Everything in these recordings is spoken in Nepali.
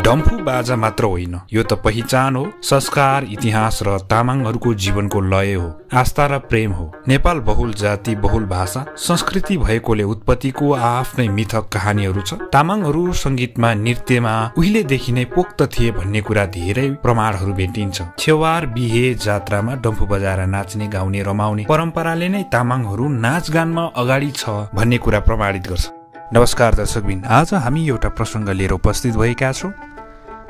डम्फु बाजा मात्र होइन, यो त पहिचान हो, संस्कार, इतिहास र तामाङहरूको जीवनको लय हो, आस्था र प्रेम हो। नेपाल बहुल जाति, बहुल भाषा, संस्कृति भएकोले उत्पत्तिको आफ्नै मिथक कहानीहरू छ। तामाङहरू संगीतमा, नृत्यमा उहिलेदेखि नै पोक्त थिए भन्ने कुरा धेरै प्रमाणहरू भेटिन्छ। छेवार, बिहे, जात्रामा डम्फु बजाएर नाच्ने, गाउने, रमाउने परम्पराले नै तामाङहरू नाचगानमा अगाडि छ भन्ने कुरा प्रमाणित गर्छ। नमस्कार दर्शकबिन, आज हामी एउटा प्रसङ्ग लिएर उपस्थित भएका छौँ।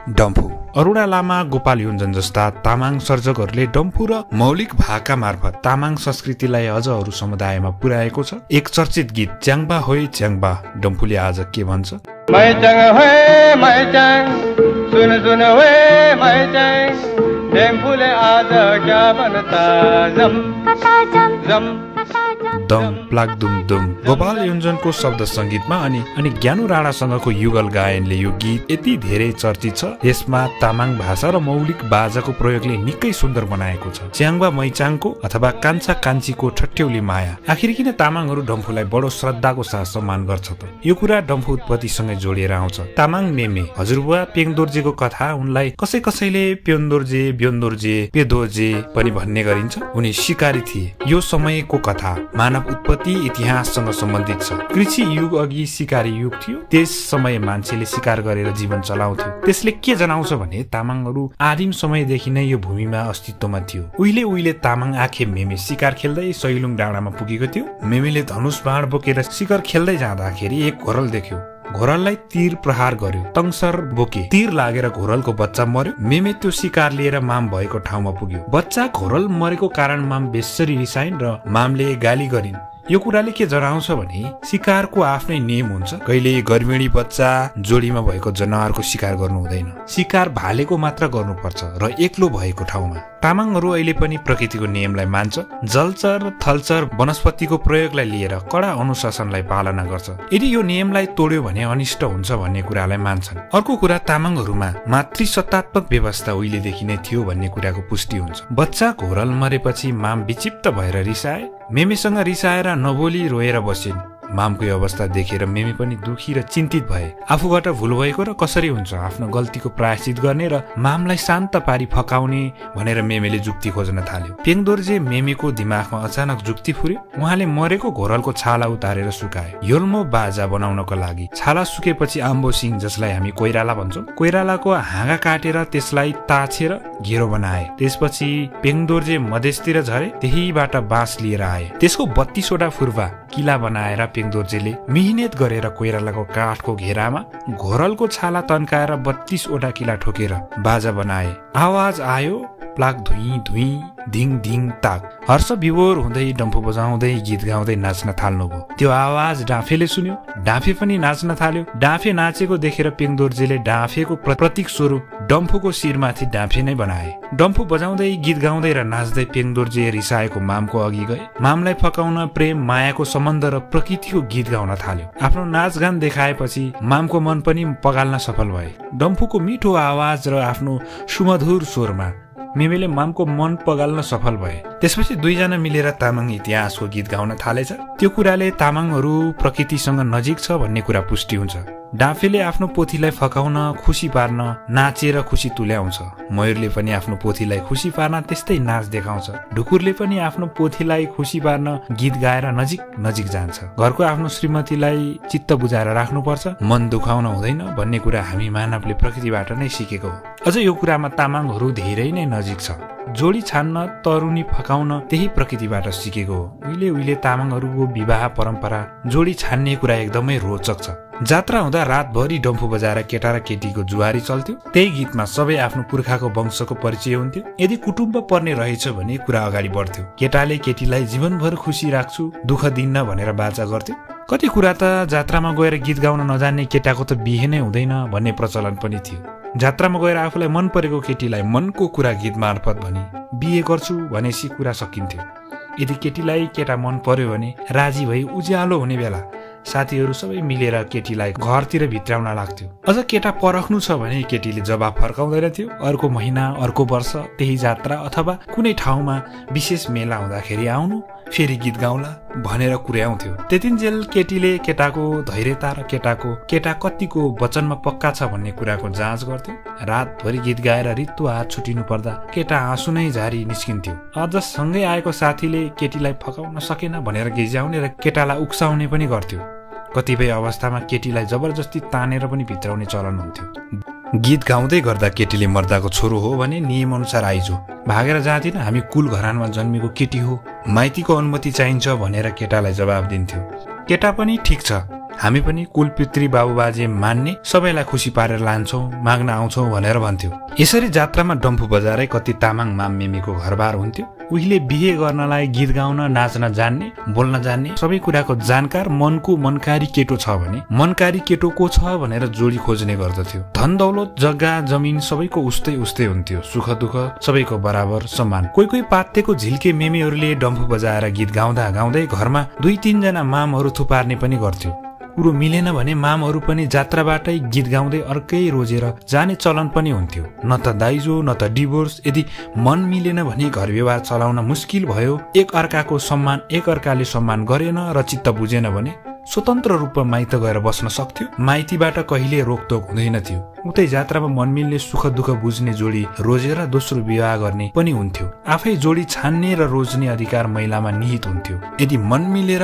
डम्फु। अरुणा लामा, गोपाल योन्जन जस्ता तामाङ सर्जकहरूले डम्फु र मौलिक भाका मार्फत तामाङ संस्कृतिलाई अझ अरू समुदायमा पुर्याएको छ। एक चर्चित गीत च्याङबा होय च्याङबा, डम्फुले आज के भन्छ? मैचाङ होय मैचाङ, सुन सुन होय मैचाङ, डम्फुले आज क्या भन्छ? जम जम दम प्लाक दुम दुम। गोपाल योन्जनको शब्द संगीतमा अनि ज्ञानु राणासँगको युगल गायनले यो गीत यति धेरै चर्चित छ। यसमा तामाङ भाषा र मौलिक बाजाको प्रयोगले निकै सुन्दर बनाएको छ। च्याङबा मैचाङको अथवा कान्छा कान्छीको ठट्यौली माया। आखिर किन तामाङहरू डम्फुलाई बडो श्रद्धाको साथ सम्मान गर्छ त? यो कुरा डम्फु उत्पत्तिसँगै जोडिएर आउँछ। तामाङ मेमे हजुरबुवा पेङदोर्जेको कथा, उनलाई कसैले प्योन्दोर्जे, ब्योन्दोर्जे, पेदोर्जे पनि भन्ने गरिन्छ। उनी शिकारी थिए। यो समयको कथा मानव उत्पत्ति इतिहाससँग सम्बन्धित छ। कृषि युग अघि शिकारी युग थियो। त्यस समय मान्छेले शिकार गरेर जीवन चलाउँथ्यो। त्यसले के जनाउँछ भने तामाङहरू आदिम समयदेखि नै यो भूमिमा अस्तित्वमा थियो। उहिले तामाङ आखे मेमे शिकार खेल्दै सैलुङ डाँडामा पुगेको थियो। मेमेले धनुष बाण बोकेर शिकार खेल्दै जाँदाखेरि एक घोरल देख्यो। घोरललाई तीर प्रहार गर्यो। तङसर बोके, तीर लागेर घोरलको बच्चा मर्यो। मेमे त्यो शिकार लिएर माम भएको ठाउँमा पुग्यो। बच्चा घोरल मरेको कारण माम बेसरी रिसाइन् र मामले गाली गरिन्। यो कुराले के जनाउँछ भने शिकारको आफ्नै नियम हुन्छ। कहिले गर्भिणी बच्चा, जोडीमा भएको जनावरको शिकार गर्नु हुँदैन। शिकार भालेको मात्र गर्नुपर्छ र एक्लो भएको ठाउँमा। तामाङहरू अहिले पनि प्रकृतिको नियमलाई मान्छ। जलचर, थलचर, वनस्पतिको प्रयोगलाई लिएर कडा अनुशासनलाई पालना गर्छ। यदि यो नियमलाई तोड्यो भने अनिष्ट हुन्छ भन्ने कुरालाई मान्छन्। अर्को कुरा, तामाङहरूमा मातृसत्तात्मक व्यवस्था उहिलेदेखि नै थियो भन्ने कुराको पुष्टि हुन्छ। बच्चा घोरल मरेपछि माम विक्षिप्त भएर रिसाए। मेमेसँग रिसाएर नबोली रोएर बसिन्। मामको अवस्था देखेर मेमे पनि दुखी र चिन्तित भए। आफूबाट भुल भएको र कसरी हुन्छ आफ्नो गल्तीको प्रायश्चित गर्ने र मामलाई शान्त पारी फकाउने भनेर मेमेले जुक्ति खोज्न थाल्यो। पेङदोर्जे मेमेको दिमागमा अचानक जुक्ति फुर्यो। उहाँले मरेको घोरलको छाला उतारेर सुकाए योल्मो बाजा बनाउनको लागि। छाला सुकेपछि आम्बो सिङ, जसलाई हामी कोइराला भन्छौँ, कोइरालाको हाँगा काटेर त्यसलाई ताछेर घेरो बनाए। त्यसपछि पेङदोर्जे मधेसतिर झरे। त्यहीबाट बाँस लिएर आए। त्यसको 32 वटा फुर्वा किला बनाएर पेङदोर्जेले मिहिनेत गरेर कोइरालाको काठको घेरामा घोरलको छाला तन्काएर 32 वटा किला ठोकेर बाजा बनाए। आवाज आयो, प्लाक धुई धुई, धिङ धिङ ताक। हर्ष विभोर हुँदै डम्फु बजाउँदै गीत गाउँदै नाच्न थाल्नुभयो। त्यो आवाज डाँफेले सुन्यो। डाँफे पनि नाच्न थाल्यो। डाँफे नाचेको देखेर पेङदोर्जेले डाँफेको प्रतीक स्वरूप डम्फुको शिरमाथि डाँफे नै बनाए। डम्फु बजाउँदै गीत गाउँदै र नाच्दै पेङदोर्जे रिसाएको मामको अघि गए। मामलाई फकाउन प्रेम, मायाको सम्बन्ध र प्रकृतिको गीत गाउन थाल्यो। आफ्नो नाचगान देखाएपछि मामको मन पनि पगाल्न सफल भए। डम्फुको मिठो आवाज र आफ्नो सुमधुर स्वरमा मेमेले मामको मन पगाल्न सफल भए। त्यसपछि दुईजना मिलेर तामाङ इतिहासको गीत गाउन थालेछ। त्यो कुराले तामाङहरू प्रकृतिसँग नजिक छ भन्ने कुरा पुष्टि हुन्छ। डाँफेले आफ्नो पोथीलाई फकाउन, खुसी पार्न नाचेर खुसी तुल्याउँछ। मयूरले पनि आफ्नो पोथीलाई खुसी पार्न त्यस्तै नाच देखाउँछ। ढुकुरले पनि आफ्नो पोथीलाई खुसी पार्न गीत गाएर नजिक जान्छ। घरको आफ्नो श्रीमतीलाई चित्त बुझाएर राख्नुपर्छ, मन दुखाउन हुँदैन भन्ने कुरा हामी मानवले प्रकृतिबाट नै सिकेको हो। अझ यो कुरामा तामाङहरू धेरै नै नजिक छ। जोडी छान्न, तरुनी फकाउन त्यही प्रकृतिबाट सिकेको हो। उहिले तामाङहरूको विवाह परम्परा जोडी छान्ने कुरा एकदमै रोचक छ। जात्रा हुँदा रातभरि डम्फु बजाएर केटा र केटीको जुहारी चल्थ्यो। त्यही गीतमा सबै आफ्नो पुर्खाको वंशको परिचय हुन्थ्यो। यदि कुटुम्ब पर्ने रहेछ भने कुरा अगाडि बढ्थ्यो। केटाले केटीलाई जीवनभर खुसी राख्छु, दुःख दिन्न भनेर बाचा गर्थ्यो। कति कुरा त जात्रामा गएर गीत गाउन नजान्ने केटाको त बिहे नै हुँदैन भन्ने प्रचलन पनि थियो। जात्रामा गएर आफूलाई मन परेको केटीलाई मनको कुरा गीत मार्फत भनी बिहे गर्छु भनेपछि कुरा सकिन्थ्यो। यदि केटीलाई केटा मन पर्यो भने राजी भई उज्यालो हुने बेला साथीहरू सबै मिलेर केटीलाई घरतिर भित्राउन लाग्थ्यो। अझ केटा परख्नु छ भने केटीले जवाफ फर्काउँदैन थियो। अर्को महिना, अर्को वर्ष त्यही जात्रा अथवा कुनै ठाउँमा विशेष मेला हुँदाखेरि आउनु, फेरि गीत गाउँला भनेर कुर्याउँथ्यो। त्यतिन्जेल केटीले केटाको धैर्यता र केटा कतिको वचनमा पक्का छ भन्ने कुराको जाँच गर्थ्यो। रातभरि गीत गाएर रित्तो हात छुटिनु पर्दा केटा आँसु नै झारी निस्किन्थ्यो। अझ सँगै आएको साथीले केटीलाई फकाउन सकेन भनेर गिज्याउने र केटालाई उक्साउने पनि गर्थ्यो। कतिपय अवस्थामा केटीलाई जबरजस्ती तानेर पनि भित्राउने चलन हुन्थ्यो। गीत गाउँदै गर्दा केटीले मर्दाको छोरो हो भने नियम अनुसार आइजो, भागेर जाँदिन, हामी कुल घरानमा जन्मेको केटी हो, माइतीको अनुमति चाहिन्छ भनेर केटालाई जवाब दिन्थ्यो। केटा पनि ठिक छ, हामी पनि कुल पितृ बाबुबाजे मान्ने, सबैलाई खुसी पारेर लान्छौं, माग्न आउँछौं भनेर भन्थ्यो। यसरी जात्रामा डम्फु बजारै कति तामाङ माममेमीको घरबार हुन्थ्यो। उहिले बिहे गर्नलाई गीत गाउन, नाच्न जान्ने, बोल्न जान्ने, सबै कुराको जानकार मनको मनकारी केटो छ भने मनकारी केटो को छ भनेर जोडी खोज्ने गर्दथ्यो। धन दौलत जग्गा जमिन सबैको उस्तै हुन्थ्यो। सुख दुःख सबैको बराबर सम्मान। कोही पातेको झिल्के मेमीहरूले डम्फु बजाएर गीत गाउँदा गाउँदै घरमा 2-3 जना मामहरू थुपार्ने पनि गर्थ्यो। कुरो मिलेन भने मामहरू पनि जात्राबाटै गीत गाउँदै अर्कै रोजेर जाने चलन पनि हुन्थ्यो। न त दाइजो न त डिभोर्स। यदि मन मिलेन भने घर व्यवहार चलाउन मुस्किल भयो, एक अर्काको सम्मान एक अर्काले सम्मान गरेन र चित्त बुझेन भने स्वतन्त्र रूपमा माइत गएर बस्न सक्थ्यो। माइतीबाट कहिले रोकटोक हुँदैन थियो। उतै जात्रामा मन मिल्ने सुख दुःख बुझ्ने जोडी रोजेर दोस्रो विवाह गर्ने पनि हुन्थ्यो। आफै जोडी छान्ने र रोज्ने अधिकार महिलामा निहित हुन्थ्यो। यदि मन मिलेर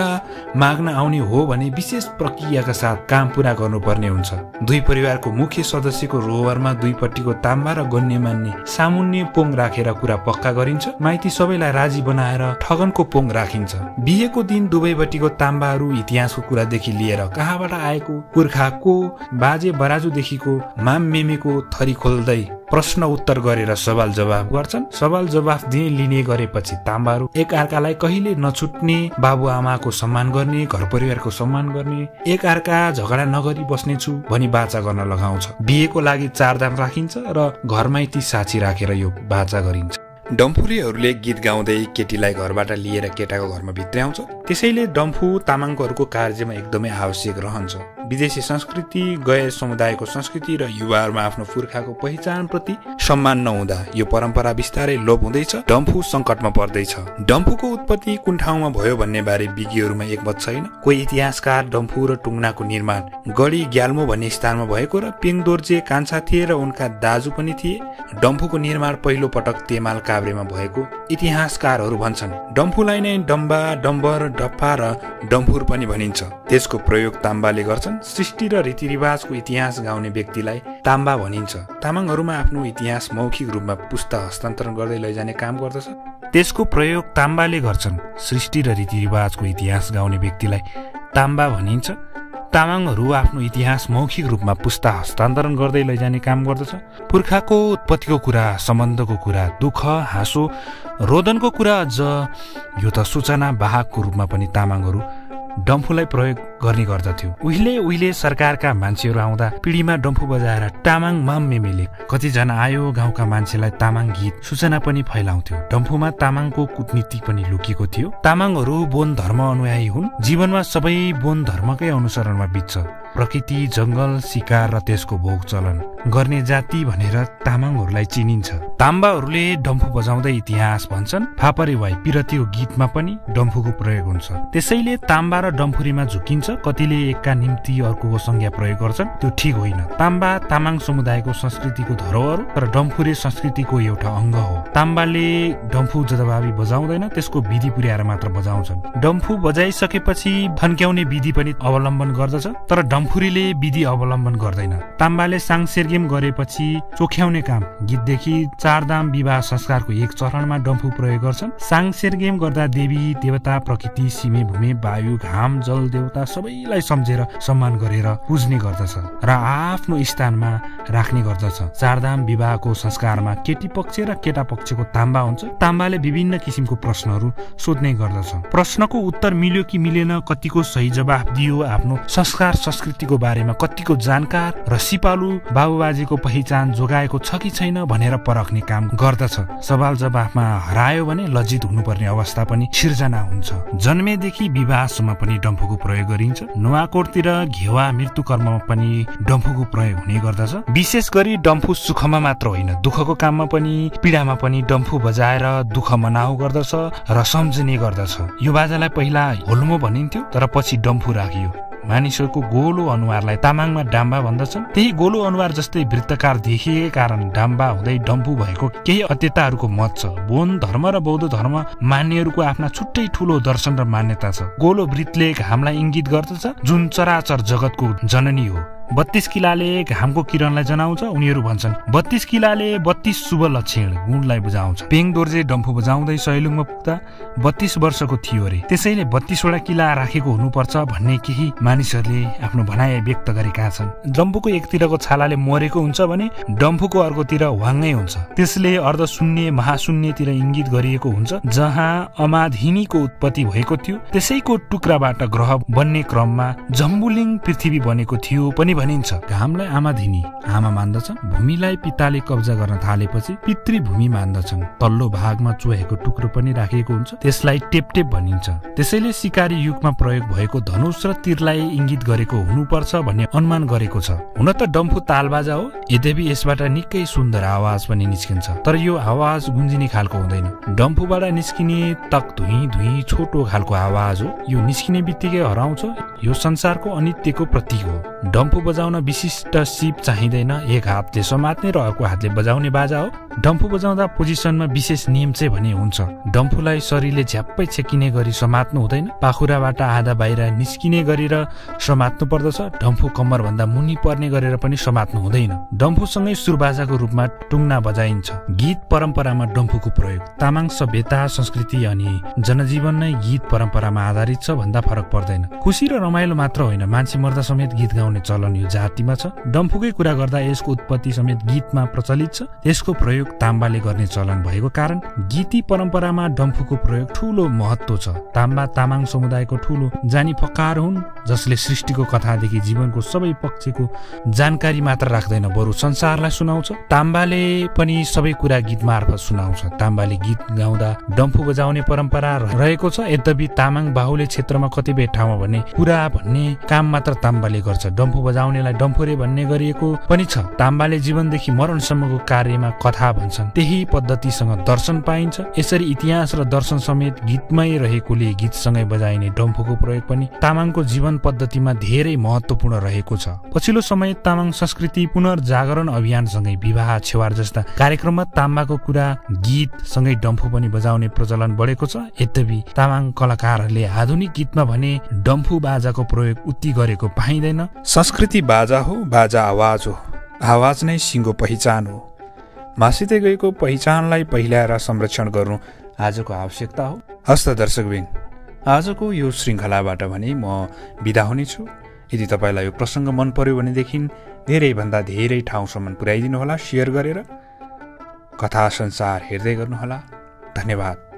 माग्न आउने हो भने विशेष प्रक्रियाका साथ काम पूरा गर्नुपर्ने हुन्छ। दुई परिवारको मुख्य सदस्यको रोहरमा दुईपट्टिको ताम्बा र गण्यमान्य सामुन्ने पोङ राखेर कुरा पक्का गरिन्छ। माइती सबैलाई राजी बनाएर ठगनको पोङ राखिन्छ। बिहेको दिन दुवैपट्टिको ताम्बाहरू इतिहासको कुरादेखि लिएर कहाँबाट आएको, पुर्खाको बाजे बराजुदेखिको माममेमीको थरी खोल्दै प्रश्न उत्तर गरेर सवाल जवाफ गर्छन्। सवाल जवाफ दिए लिने गरेपछि ताम्बाहरू एक अर्कालाई कहिले नछुट्ने, बाबुआमाको सम्मान गर्ने, घर परिवारको सम्मान गर्ने, एक अर्का झगडा नगरी बस्नेछु भनी बाचा गर्न लगाउँछ। बिहेको लागि 4 दाम राखिन्छ र घरमै ती साक्षी राखेर यो बाचा गरिन्छ। डम्फुरेहरूले गीत गाउँदै केटीलाई घरबाट लिएर केटाको घरमा भित्र्याउँछ। त्यसैले डम्फु तामाङहरूको कार्यमा एकदमै आवश्यक रहन्छ। विदेशी संस्कृति, गैर समुदायको संस्कृति र युवाहरूमा आफ्नो पुर्खाको पहिचानप्रति सम्मान नहुँदा यो परम्परा बिस्तारै लोप हुँदैछ। डम्फु सङ्कटमा पर्दैछ। डम्फुको उत्पत्ति कुन ठाउँमा भयो भन्ने बारे विज्ञहरूमा एकमत छैन। कोही इतिहासकार डम्फु र टुङ्नाको निर्माण गढी ग्याल्मो भन्ने स्थानमा भएको र पिङदोर्जे कान्छा थिए र उनका दाजु पनि थिए। डम्फुको निर्माण पहिलो पटक तेमाल काभ्रेमा भएको इतिहासकारहरू भन्छन्। डम्फुलाई नै डम्बा, डम्बर, डप्पा र डम्फुर पनि भनिन्छ। त्यसको प्रयोग ताम्बाले गर्छन्। सृष्टि र रीतिरिवाजको इतिहास गाउने व्यक्तिलाई ताम्बा भनिन्छ। तामाङहरूमा आफ्नो इतिहास मौखिक रूपमा पुस्ता हस्तान्तरण गर्दै लैजाने काम गर्दछ। त्यसको प्रयोग ताम्बाले गर्छन्। सृष्टि र रीतिरिवाजको इतिहास गाउने व्यक्तिलाई ताम्बा भनिन्छ। तामाङहरू आफ्नो इतिहास मौखिक रूपमा पुस्ता हस्तान्तरण गर्दै लैजाने काम गर्दछ। पुर्खाको उत्पत्तिको कुरा, सम्बन्धको कुरा, दुःख, हाँसो, रोदनको कुरा, अझ यो त सूचना वाहकको रूपमा पनि तामाङहरू डम्फुलाई प्रयोग गर्ने गर्दथ्यो। उहिले सरकारका मान्छेहरू आउँदा पिँढीमा डम्फु बजाएर तामाङ माममेमीले कतिजना आयो गाउँका मान्छेलाई तामाङ गीत सूचना पनि फैलाउँथ्यो। डम्फुमा तामाङको कूटनीति पनि लुकेको थियो। तामाङहरू बोन धर्म अनुयायी हुन्। जीवनमा सबै बोन धर्मकै अनुसरणमा बित्छ। प्रकृति, जंगल, शिकार र त्यसको भोग चलन गर्ने जाति भनेर तामाङहरूलाई चिनिन्छ। ताम्बाहरूले डम्फु बजाउँदै इतिहास भन्छन्। फापरे वाइ पिरतीको गीतमा पनि डम्फुको प्रयोग हुन्छ। त्यसैले ताम्बा र डम्फुरीमा झुकिन्छ। कतिले एकका निम्ति अर्कोको संज्ञा प्रयोग गर्छन्। त्यो ठिक होइन। ताम्बा तामाङ समुदायको संस्कृतिको धरोहर र डम्फुरे संस्कृतिको एउटा अङ्ग हो। ताम्बाले डम्फु जथाभावी बजाउँदैन, त्यसको विधि पुर्याएर मात्र बजाउँछन्। डम्फु बजाइसकेपछि थन्क्याउने विधि पनि अवलम्बन गर्दछ, तर डम्फुरीले विधि अवलम्बन गर्दैन। ताम्बाले साङसेर्गेम गरेपछि चोख्याउने काम, गीतदेखि 4 दाम विवाह संस्कारको एक चरणमा डम्फु प्रयोग गर्छन्। साङसेर्गेम गर्दा देवी देवता, प्रकृति, सिमे भूमि, वायु, घाम, जल देवता सबैलाई सम्झेर सम्मान गरेर पुज्ने गर्दछ र आफ्नो स्थानमा राख्ने गर्दछ। 4 दाम विवाहको संस्कारमा केटी पक्ष र केटा पक्षको ताम्बा हुन्छ। ताम्बाले विभिन्न किसिमको प्रश्नहरू सोध्ने गर्दछ। प्रश्नको उत्तर मिल्यो कि मिलेन, कतिको सही जवाफ दियो, आफ्नो संस्कार संस्कृतिको बारेमा कतिको जानकार र सिपालु बाबुबाजेको पहिचान जोगाएको छ कि छैन भनेर परख्ने काम गर्दछ। सवाल जवाफमा हरायो भने लज्जित हुनुपर्ने अवस्था पनि सिर्जना हुन्छ। जन्मेदेखि विवाहसम्म पनि डम्फुको प्रयोग गरिन्छ। नुवाकोटतिर घेवा मृत्यु कर्ममा पनि डम्फुको प्रयोग हुने गर्दछ। विशेष गरी डम्फु सुखमा मात्र होइन, दुःखको काममा पनि पीडामा पनि डम्फु बजाएर दुःख मनाउ गर्दछ र सम्झिने गर्दछ। यो बाजालाई पहिला होल्मो भनिन्थ्यो, तर पछि डम्फु राखियो। मानिसहरूको गोलो अनुहारलाई तामाङमा डाम्बा भन्दछन्। त्यही गोलो अनुहार जस्तै वृत्तकार देखिएकै कारण डाम्बा हुँदै डम्फु भएको केही अध्येताहरूको मत छ। बोन धर्म र बौद्ध धर्म मान्नेहरूको आफ्ना छुट्टै ठूलो दर्शन र मान्यता छ। गोलो वृत्तले घामलाई इंगित गर्दछ, जुन चराचर जगतको जननी हो। 32 किलाले घामको किरणलाई जनाउँछ। उनीहरू भन्छन् 32 किलाले 32 शुभ लक्षण गुणलाई बुझाउँछ। पेङ दोर्जे डम्फु बजाउँदै सैलुङमा पुग्दा 32 वर्षको थियो रे, त्यसैले 32 वटा किला राखेको हुनुपर्छ भन्ने केही मानिसहरूले आफ्नो भनाइ व्यक्त गरेका छन्। डम्फुको एकतिरको छालाले मरेको हुन्छ भने डम्फुको अर्कोतिर वाङ्गै हुन्छ। त्यसले अर्धशून्य महाशून्यतिर इंगित गरिएको हुन्छ। जहाँ अमाधिनीको उत्पत्ति भएको थियो त्यसैको टुक्राबाट ग्रह बन्ने क्रममा जम्बुलिङ पृथ्वी बनेको थियो पनि भनिन्छ। घामलाई आमाधिनी आमा मान्दछन्। भूमिलाई पिताले कब्जा गर्न थालेपछि पितृभूमि मान्दछन्। तल्लो भागमा चोहेको टुक्रो पनि राखिएको हुन्छ, त्यसलाई टेपटेप भनिन्छ। त्यसैले शिकारी युगमा प्रयोग भएको धनुष र तीरलाई इंगित गरेको हुनुपर्छ भन्ने अनुमान गरेको छ। हुन त डम्फु तालबाजा हो, यद्यपि यसबाट निकै सुन्दर आवाज पनि निस्किन्छ, तर यो आवाज गुन्जिने खालको हुँदैन। डम्फुबाट निस्किने तक धुई धुई छोटो खालको आवाज हो। यो निस्किने बित्तिकै हराउँछ। यो संसारको अनित्यको प्रतीक हो। डम्फु बजाउन विशिष्ट सिप चाहिँदैन, एक हातले समात्ने र अर्को हातले बजाउने बाजा हो। डम्फु बजाउँदा पोजिसनमा विशेष नियम चाहिँ भने हुन्छ। डम्फुलाई शरीरले झ्याप्पै छेकिने गरी समात्नु हुँदैन, पाखुराबाट आधा बाहिर निस्किने गरेर समात्नु पर्दछ। डम्फु कम्मर भन्दा मुनि पर्ने गरेर पनि समात्नु हुँदैन। डम्फुसँगै सुरबाजाको रूपमा टुङ्ना बजाइन्छ। गीत परम्परामा डम्फुको प्रयोग तामाङ सभ्यता संस्कृति अनि जनजीवन नै गीत परम्परामा आधारित छ भन्दा फरक पर्दैन। खुसी र रमाइलो मात्र होइन, मान्छे मर्दा समेत गीत गाउने चलन यो जातिमा छ। डम्फुकै कुरा गर्दा यसको उत्पत्ति समेत गीतमा प्रचलित छ। यसको प्रयोग ताम्बाले गर्ने चलन भएको कारण गीती परम्परामा डम्फुको प्रयोग ठूलो महत्व छ। ताम्बा तामाङ समुदायको ठूलो जानी फकार हुन्, जसले सृष्टिको कथादेखि जीवनको सबै पक्षको जानकारी मात्र राख्दैन, बरु संसारलाई सुनाउँछ। ताम्बाले पनि सबै कुरा गीत मार्फत सुनाउँछ। ताम्बाले गीत गाउँदा डम्फु बजाउने परम्परा रहेको छ। यद्यपि तामाङ बाहुल्य क्षेत्रमा कतिपय ठाउँमा भने कुरा भन्ने काम मात्र ताम्बाले गर्छ। डम्फु बजाउनेलाई डम्फुरे भन्ने गरिएको पनि छ। ताम्बाले जीवनदेखि मरणसम्मको कार्यमा कथा भन्छन्, त्यही पद्धतिसँग दर्शन पाइन्छ। यसरी इतिहास र दर्शन समेत गीतमै रहेकोले गीतसँगै बजाइने डम्फुको प्रयोग पनि तामाङको जीवन पद्धतिमा धेरै महत्वपूर्ण रहेको छ। पछिल्लो समय तामाङ संस्कृति पुनर्जागरण अभियानसँगै विवाह छेवार जस्ता कार्यक्रममा ताम्बाको कुरा गीतसँगै डम्फु पनि बजाउने प्रचलन बढेको छ। यद्यपि तामाङ कलाकारहरूले आधुनिक गीतमा भने डम्फु बाजाको प्रयोग उति गरेको पाइँदैन। संस्कृति बाजा हो, बाजा आवाज हो, आवाज नै सिङ्गो पहिचान हो। मासिँदै गएको पहिचानलाई पहिल्याएर संरक्षण गर्नु आजको आवश्यकता हो। हस्त दर्शकबिन, आजको यो श्रृङ्खलाबाट भने म बिदा हुनेछु। यदि तपाईँलाई यो प्रसङ्ग मन पर्यो भनेदेखि धेरैभन्दा धेरै ठाउँसम्म पुर्याइदिनुहोला, सेयर गरेर कथा संसार हेर्दै गर्नुहोला। धन्यवाद।